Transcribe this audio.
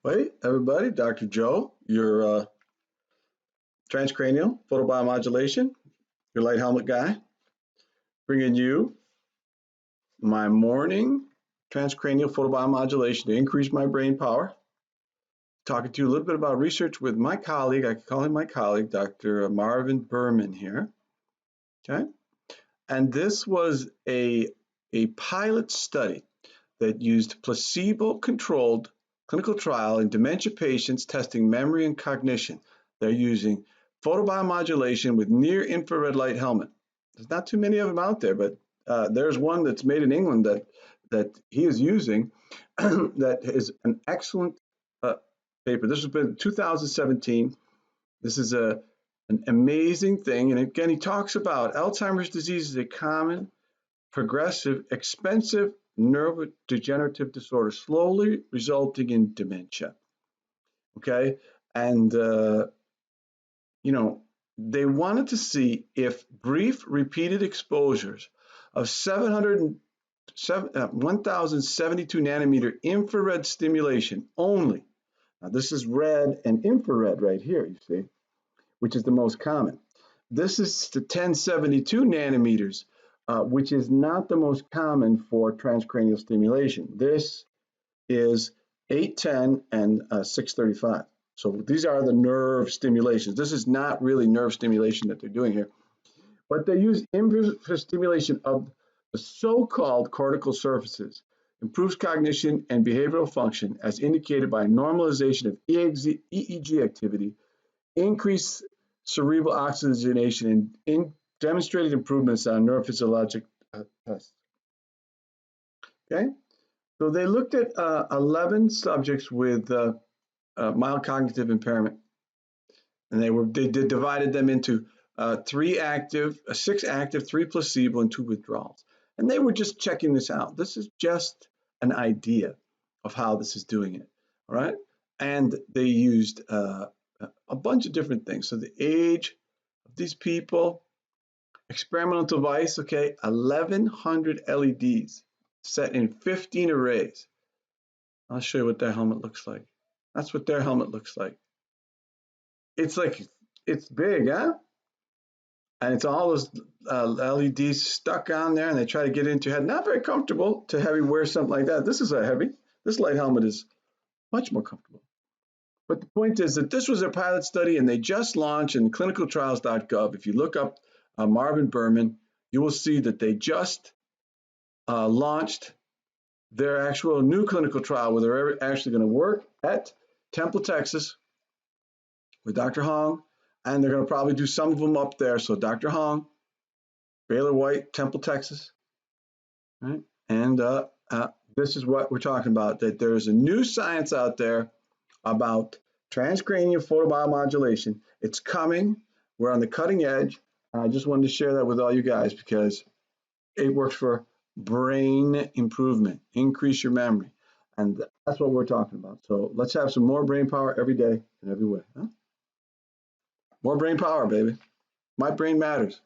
Hey, everybody, Dr. Joe, your transcranial photobiomodulation, your light helmet guy, bringing you my morning transcranial photobiomodulation to increase my brain power. Talking to you a little bit about research with my colleague, I can call him my colleague, Dr. Marvin Berman here. Okay, and this was a pilot study that used placebo-controlled clinical trial in dementia patients testing memory and cognition. They're using photobiomodulation with near-infrared light helmet. There's not too many of them out there, but there's one that's made in England that he is using that is an excellent paper. This has been 2017. This is an amazing thing. And again, he talks about Alzheimer's disease is a common, progressive, expensive neurodegenerative disorder, slowly resulting in dementia. Okay, and they wanted to see if brief repeated exposures of 1072 nanometer infrared stimulation only. Now this is red and infrared right here, you see, which is the most common. This is the 1072 nanometers, which is not the most common for transcranial stimulation. This is 810 and 635. So these are the nerve stimulations. This is not really nerve stimulation that they're doing here, but they use infrared stimulation of the so-called cortical surfaces, improves cognition and behavioral function as indicated by normalization of EEG activity, increased cerebral oxygenation, and demonstrated improvements on neurophysiologic tests. Okay, so they looked at 11 subjects with mild cognitive impairment, and they divided them into 6 active, 3 placebo, and 2 withdrawals. And they were just checking this out. This is just an idea of how this is doing it, all right? And they used a bunch of different things. So the age of these people, experimental device, okay, 1,100 LEDs set in 15 arrays. I'll show you what their helmet looks like. That's what their helmet looks like. It's big, huh? And it's all those LEDs stuck on there, and they try to get into your head. Not very comfortable to have you wear something like that. This light helmet is much more comfortable. But the point is that this was a pilot study, and they just launched in clinicaltrials.gov. If you look up Marvin Berman, you will see that they just launched their actual new clinical trial where they're actually going to work at Temple, Texas with Dr. Hong, and they're going to probably do some of them up there. So Dr. Hong, Baylor White, Temple, Texas, right? And this is what we're talking about, that there's a new science out there about transcranial photobiomodulation. It's coming. We're on the cutting edge. And I just wanted to share that with all you guys because it works for brain improvement, increase your memory. And that's what we're talking about. So let's have some more brain power every day and every way. Huh? More brain power, baby. My brain matters.